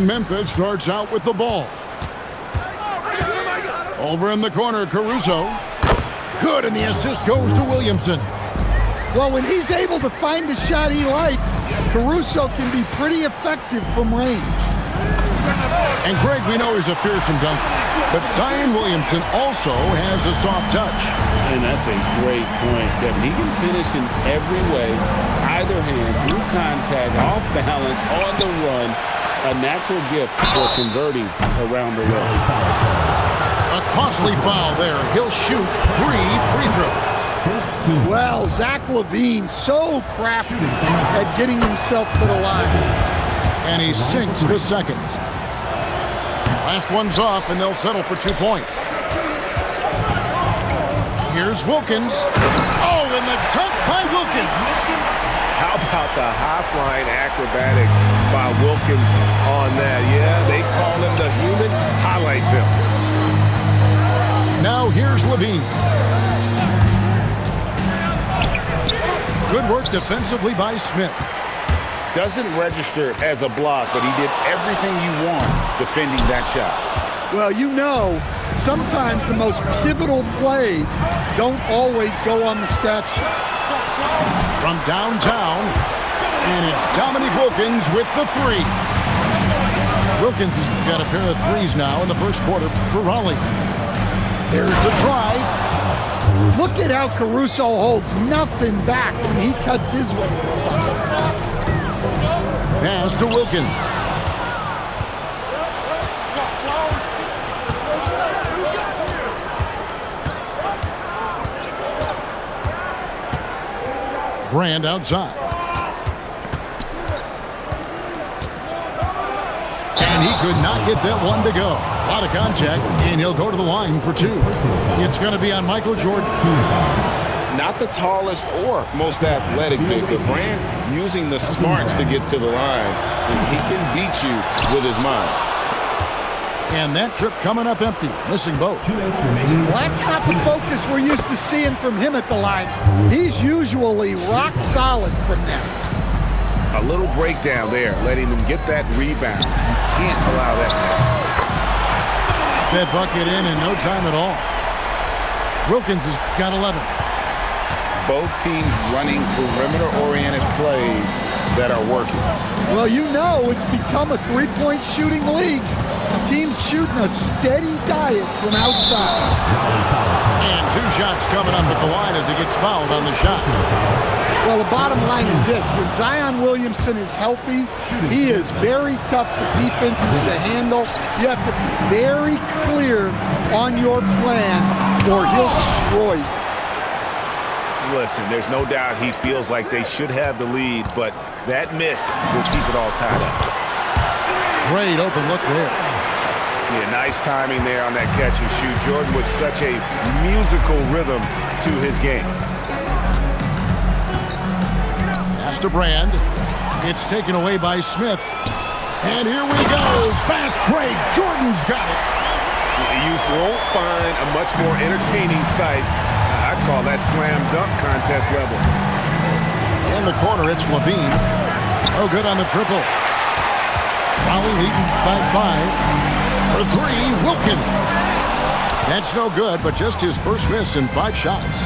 And Memphis starts out with the ball. Over in the corner, Caruso. Good, and the assist goes to Williamson. Well, when he's able to find the shot he likes, Caruso can be pretty effective from range. And Greg, we know he's a fearsome dunker, but Zion Williamson also has a soft touch. And that's a great point, Kevin. He can finish in every way, either hand, through contact, off balance, on the run. A natural gift for converting around the rim. A costly foul there. He'll shoot 3 free throws. Well, Zach LaVine so crafty at getting himself to the line. And he sinks the second. Last one's off, and they'll settle for 2 points. Here's Wilkins. Oh, and the dunk by Wilkins. How about the high-flying acrobatics by Wilkins on that? Yeah, they call him the human highlight film. Now here's LaVine. Good work defensively by Smith. Doesn't register as a block, but he did everything you want defending that shot. Well, you know, sometimes the most pivotal plays don't always go on the stat sheet. From downtown, and it's Domonique Wilkins with the 3. Wilkins has got a pair of threes now in the first quarter for Raleigh. There's the drive. Look at how Caruso holds nothing back when he cuts his way. Pass to Wilkins. Brand outside. And he could not get that one to go. A lot of contact, and he'll go to the line for 2. It's going to be on Michael Jordan. Not the tallest or most athletic big, but Brand using the smarts to get to the line. And he can beat you with his mind. And that trip coming up empty, missing both. Well, that's not the focus we're used to seeing from him at the line. He's usually rock solid from there. A little breakdown there, letting him get that rebound. You can't allow that to happen. That bucket in no time at all. Wilkins has got 11. Both teams running perimeter-oriented plays that are working. Well, you know it's become a three-point shooting league. The team's shooting a steady diet from outside. And 2 shots coming up at the line as he gets fouled on the shot. Well, the bottom line is this. When Zion Williamson is healthy, he is very tough for defenses to handle. You have to be very clear on your plan or he'll destroy you. Listen, there's no doubt he feels like they should have the lead, but that miss will keep it all tied up. Great open look there. Yeah, nice timing there on that catch and shoot. Jordan with such a musical rhythm to his game. Pass to Brand. It's taken away by Smith. And here we go. Fast break. Jordan's got it. You won't find a much more entertaining sight. I'd call that slam dunk contest level. In the corner, it's LaVine. Oh, good on the triple. Raleigh leading by 5. For 3, Wilkins. That's no good, but just his first miss in 5 shots.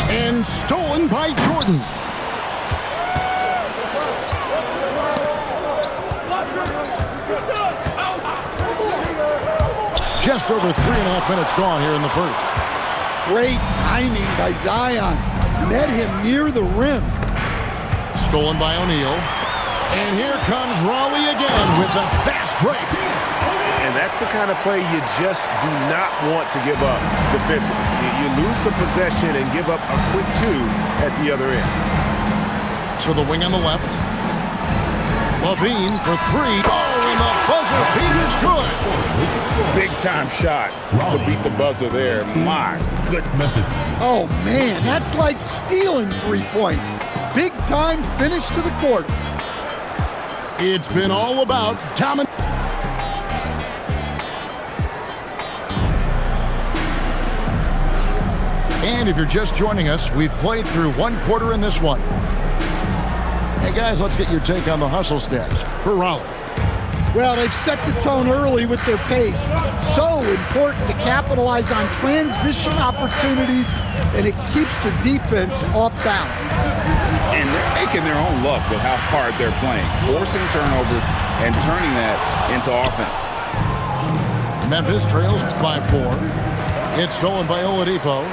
And stolen by Jordan. Just over 3.5 minutes gone here in the first. Great timing by Zion. Met him near the rim. Stolen by O'Neal. And here comes Raleigh again with a fast break. And that's the kind of play you just do not want to give up defensively. You lose the possession and give up a quick 2 at the other end. To the wing on the left. LaVine for 3. Oh, and the buzzer beat is good. Big-time shot to beat the buzzer there. My goodness. Oh, man, that's like stealing 3 points. Big-time finish to the court. It's been all about dominance. And if you're just joining us, we've played through 1 quarter in this one. Hey guys, let's get your take on the hustle stats for Raleigh. Well, they've set the tone early with their pace. So important to capitalize on transition opportunities, and it keeps the defense off balance. And they're making their own luck with how hard they're playing, forcing turnovers and turning that into offense. Memphis trails by 4. It's stolen by Oladipo.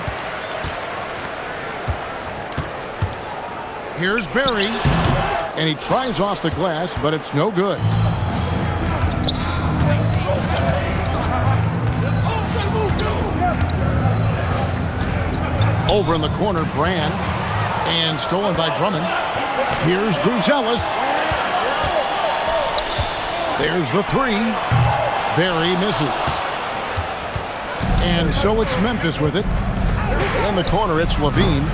Here's Barry, and he tries off the glass, but it's no good. Over in the corner, Brand, and stolen by Drummond. Here's Buzelis. There's the 3. Barry misses. And so it's Memphis with it. In the corner, it's Levine.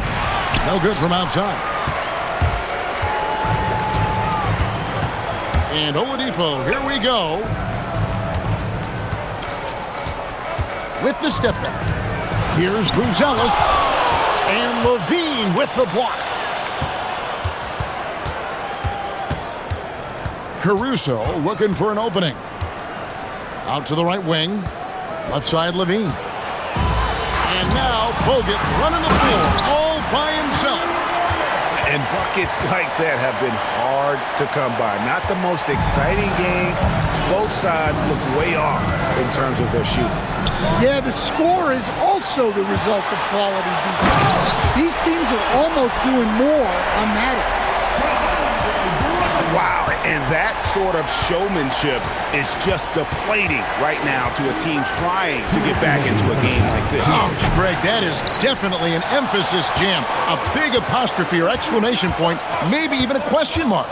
No good from outside. And Oladipo, here we go. With the step back. Here's Buzelis. And Levine with the block. Caruso looking for an opening. Out to the right wing. Left side, Levine. And now Bogut running the floor all by himself. And buckets like that have been hard to come by. Not the most exciting game. Both sides look way off in terms of their shooting. Yeah, the score is also the result of quality defense. These teams are almost doing more on that. Wow, and that sort of showmanship is just deflating right now to a team trying to get back into a game like this. Ouch, Greg, that is definitely an emphasis jam. A big apostrophe or exclamation point, maybe even a question mark.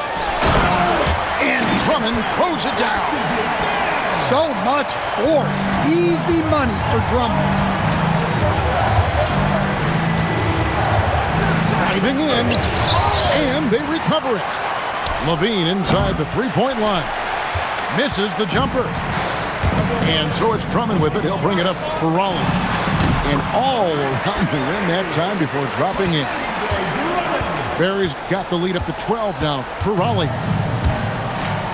And Drummond throws it down. So much force. Easy money for Drummond. Diving in, and they recover it. Levine inside the three-point line. Misses the jumper. And so it's Drummond with it. He'll bring it up for Raleigh. And all around the rim that time before dropping in. Barry's got the lead up to 12 now for Raleigh.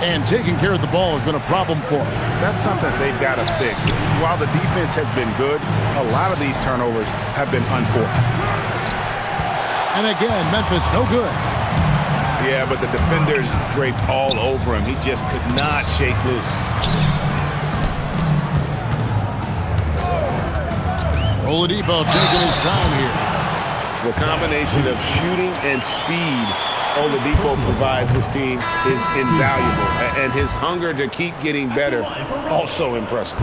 And taking care of the ball has been a problem for him. That's something they've got to fix. While the defense has been good, a lot of these turnovers have been unforced. And again, Memphis no good. Yeah, but the defenders draped all over him. He just could not shake loose. Oladipo taking his time here. The combination of shooting and speed Oladipo provides his team is invaluable. And his hunger to keep getting better, also impressive.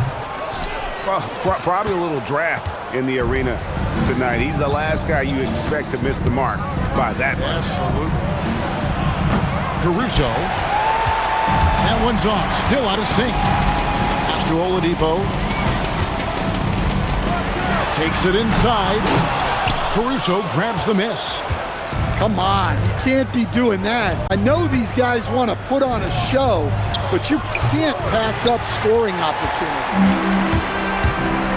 Well, probably a little draft in the arena tonight. He's the last guy you expect to miss the mark by that much. Absolutely. Caruso. That one's off. Still out of sync. Pass to Oladipo. Takes it inside. Caruso grabs the miss. Come on, you can't be doing that. I know these guys want to put on a show, but you can't pass up scoring opportunity.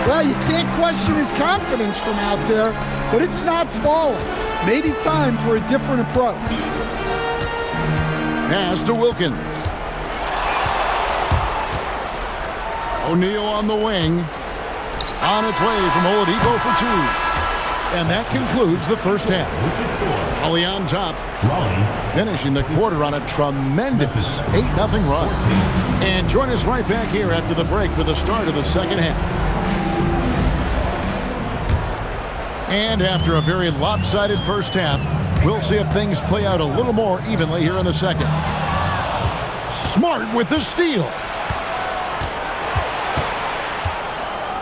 Well, you can't question his confidence from out there, but it's not falling. Maybe time for a different approach. Pass to Wilkins. O'Neal on the wing. On its way from Oladipo for 2. And that concludes the first half. Raleigh on top, finishing the quarter on a tremendous 8-0 run. And join us right back here after the break for the start of the second half. And after a very lopsided first half, we'll see if things play out a little more evenly here in the second. Smart with the steal.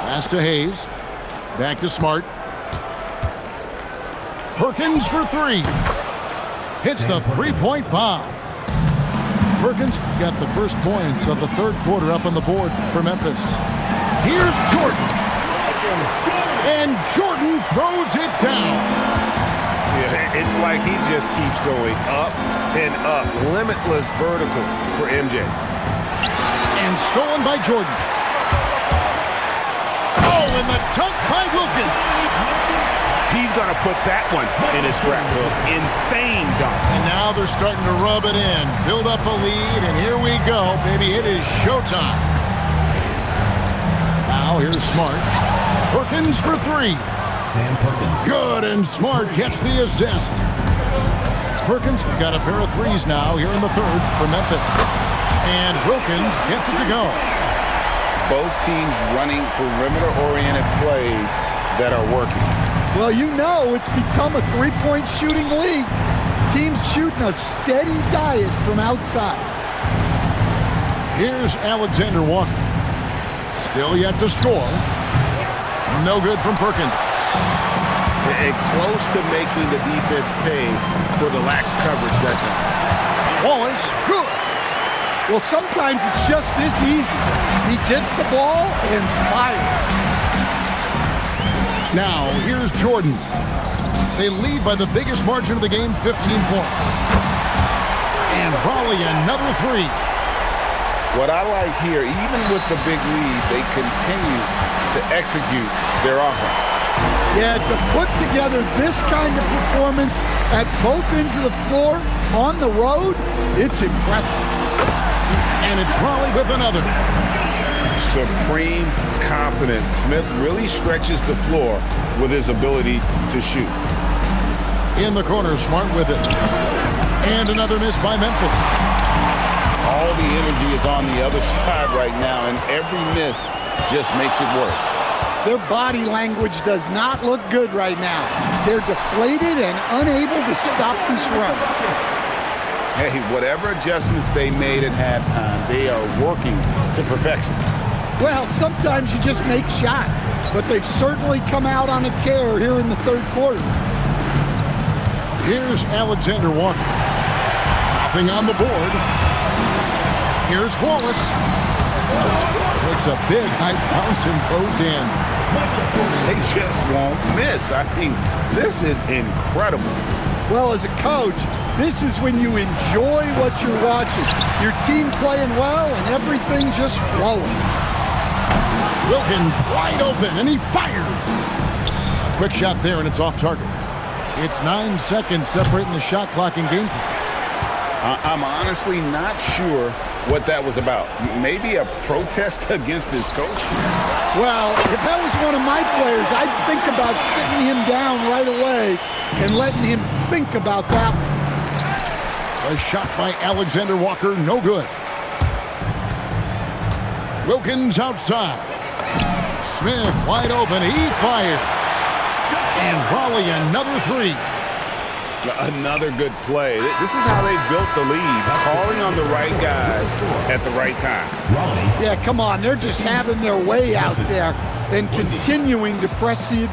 Pass to Hayes. Back to Smart. Perkins for 3. Hits the three-point bomb. Perkins got the first points of the third quarter up on the board for Memphis. Here's Jordan. And Jordan throws it down. Yeah, it's like he just keeps going up and up. Limitless vertical for MJ. And stolen by Jordan. Oh, and the dunk by Wilkins. He's going to put that one in his scrapbook. Insane dunk. And now they're starting to rub it in. Build up a lead, and here we go, baby. It is showtime. Now here's Smart. Perkins for three. Sam Perkins. Good, and Smart gets the assist. Perkins got a pair of threes now here in the third for Memphis. And Wilkins gets it to go. Both teams running perimeter-oriented plays that are working. Well, you know it's become a three-point shooting league. Teams shooting a steady diet from outside. Here's Alexander Walker. Still yet to score. No good from Perkins. And close to making the defense pay for the lax coverage that time. Wallace, good. Well, sometimes it's just this easy. He gets the ball and fires. Now, here's Jordan. They lead by the biggest margin of the game, 15 points. And Raleigh, another three. What I like here, even with the big lead, they continue to execute their offense. Yeah, to put together this kind of performance at both ends of the floor on the road, it's impressive. And it's Raleigh with another. Supreme confidence. Smith really stretches the floor with his ability to shoot. In the corner, Smart with it. And another miss by Memphis. All the energy is on the other side right now, and every miss just makes it worse. Their body language does not look good right now. They're deflated and unable to stop this run. Hey, whatever adjustments they made at halftime, they are working to perfection. Well, sometimes you just make shots, but they've certainly come out on a tear here in the third quarter. Here's Alexander Walker. Nothing on the board. Here's Wallace. Makes a big high bounce and goes in. They just won't miss. I mean, this is incredible. Well, as a coach, this is when you enjoy what you're watching. Your team playing well and everything just flowing. Wilkins wide open, and he fires. A quick shot there, and it's off target. It's 9 seconds separating the shot clock and game clock. I'm honestly not sure what that was about. Maybe a protest against his coach? Well, if that was one of my players, I'd think about sitting him down right away and letting him think about that one. A shot by Alexander Walker, no good. Wilkins outside. Smith wide open, he fires. And Raleigh another three. Another good play. This is how they built the lead, calling on the right guys at the right time. Yeah, come on. They're just having their way out there and continuing to press the...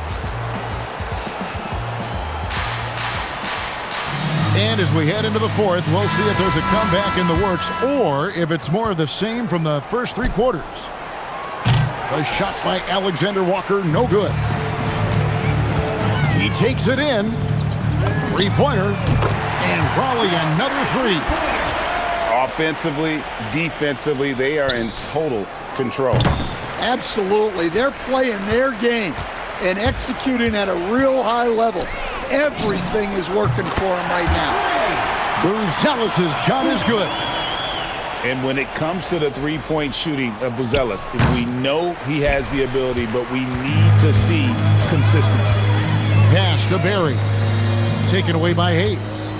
And as we head into the fourth, we'll see if there's a comeback in the works or if it's more of the same from the first three quarters. A shot by Alexander Walker, no good. He takes it in. Three-pointer, and Raleigh another three. Offensively, defensively, they are in total control. Absolutely. They're playing their game and executing at a real high level. Everything is working for them right now. Buzelis' shot is good. And when it comes to the three-point shooting of Buzelis, we know he has the ability, but we need to see consistency. Pass to Barry. Taken away by Hayes.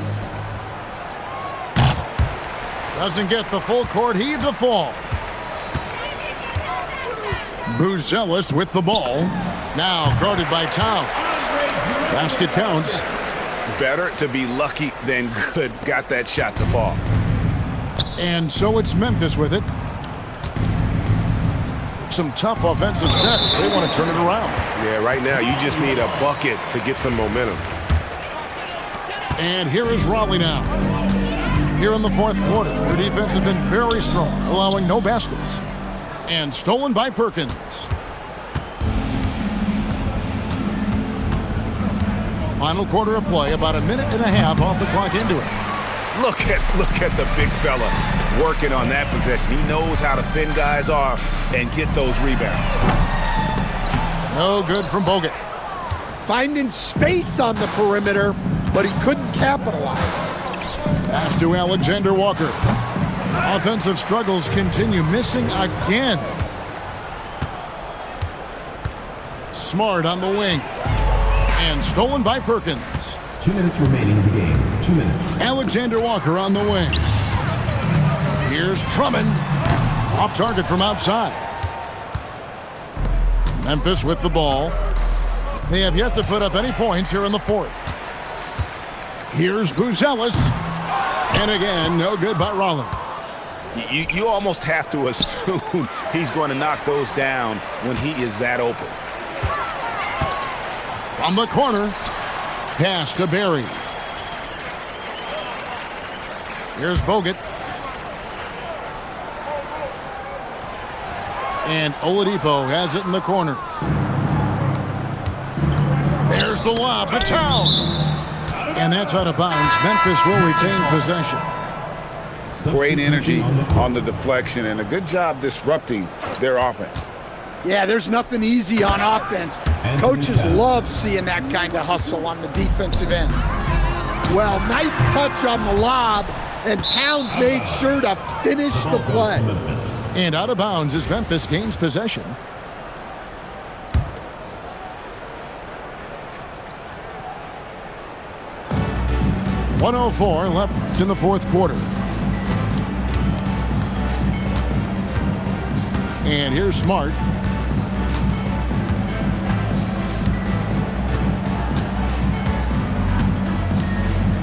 Doesn't get the full court heave to fall. Buzelis with the ball. Now guarded by Towns. Basket counts. Better to be lucky than good. Got that shot to fall. And so it's Memphis with it. Some tough offensive sets. They want to turn it around. Yeah, right now you just need a bucket to get some momentum. And here is Raleigh now. Here in the fourth quarter, their defense has been very strong, allowing no baskets. And stolen by Perkins. Final quarter of play, about a minute and a half off the clock into it. Look at the big fella working on that possession. He knows how to fend guys off and get those rebounds. No good from Bogut. finding space on the perimeter, but he couldn't capitalize. Pass to Alexander Walker. Offensive struggles continue, missing again. Smart on the wing. And stolen by Perkins. 2 minutes remaining in the game. 2 minutes. Alexander Walker on the wing. Here's Drummond. Off target from outside. Memphis with the ball. They have yet to put up any points here in the fourth. Here's Buzelis. And again, no good by Rollins. You almost have to assume he's going to knock those down when he is that open. From the corner, pass to Barry. Here's Bogut. And Oladipo has it in the corner. There's the lob to Towns. And that's out of bounds. Memphis will retain possession. Great energy on the deflection and a good job disrupting their offense. Yeah, there's nothing easy on offense. Coaches love seeing that kind of hustle on the defensive end. Well, nice touch on the lob, and Towns made sure to finish the play. And out of bounds as Memphis gains possession. .104 left in the fourth quarter. And here's Smart.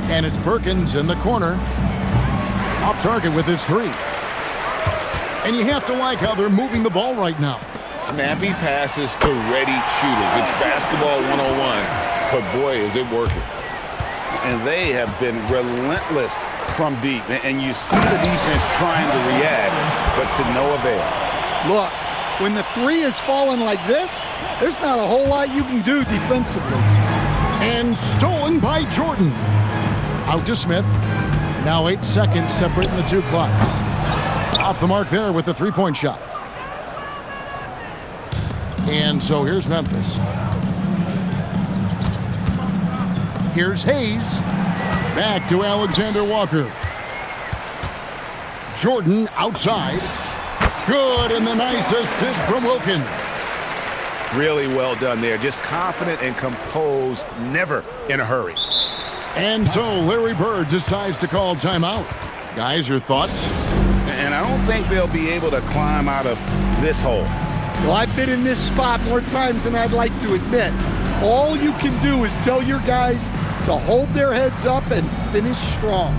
And it's Perkins in the corner. Off target with his three. And you have to like how they're moving the ball right now. Snappy passes to ready shooters. It's basketball 101, but boy, is it working. And they have been relentless from deep. And you see the defense trying to react, but to no avail. Look, when the three is falling like this, there's not a whole lot you can do defensively. And stolen by Jordan. Out to Smith. Now 8 seconds separating the two clocks. Off the mark there with the three-point shot. And so here's Memphis. Here's Hayes. Back to Alexander Walker. Jordan outside. Good, and the nice assist from Wilkins. Really well done there. Just confident and composed, never in a hurry. And so Larry Bird decides to call timeout. Guys, your thoughts? And I don't think they'll be able to climb out of this hole. Well, I've been in this spot more times than I'd like to admit. All you can do is tell your guys to hold their heads up and finish strong.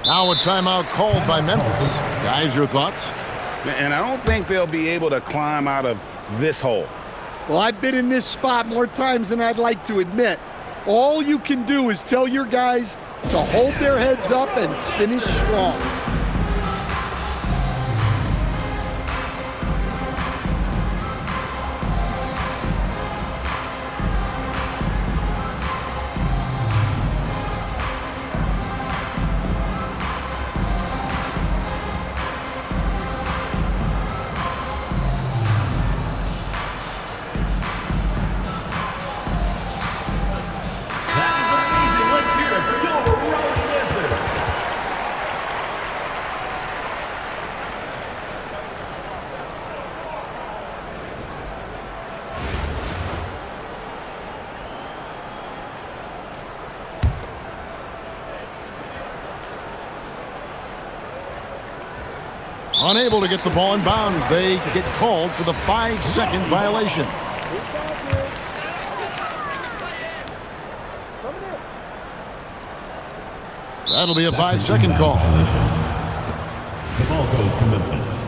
Now a timeout called by Memphis. Guys, your thoughts? And I don't think they'll be able to climb out of this hole. Well, I've been in this spot more times than I'd like to admit. All you can do is tell your guys to hold their heads up and finish strong. Unable to get the ball in bounds. They get called for the 5-second violation. That'll be a 5-second call. The ball goes to Memphis.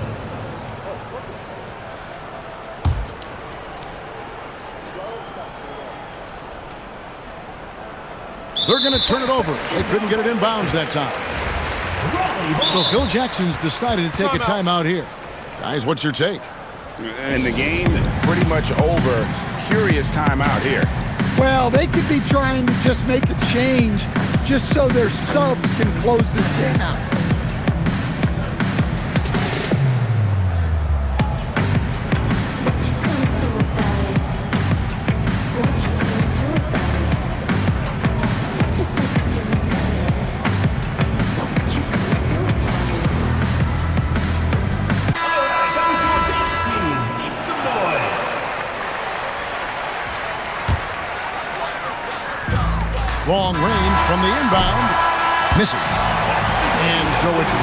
They're going to turn it over. They couldn't get it inbounds that time. So Phil Jackson's decided to take a timeout here. Guys, what's your take? And the game pretty much over. Curious timeout here. Well, they could be trying to just make a change just so their subs can close this game out. Long range from the inbound. Misses. And so it's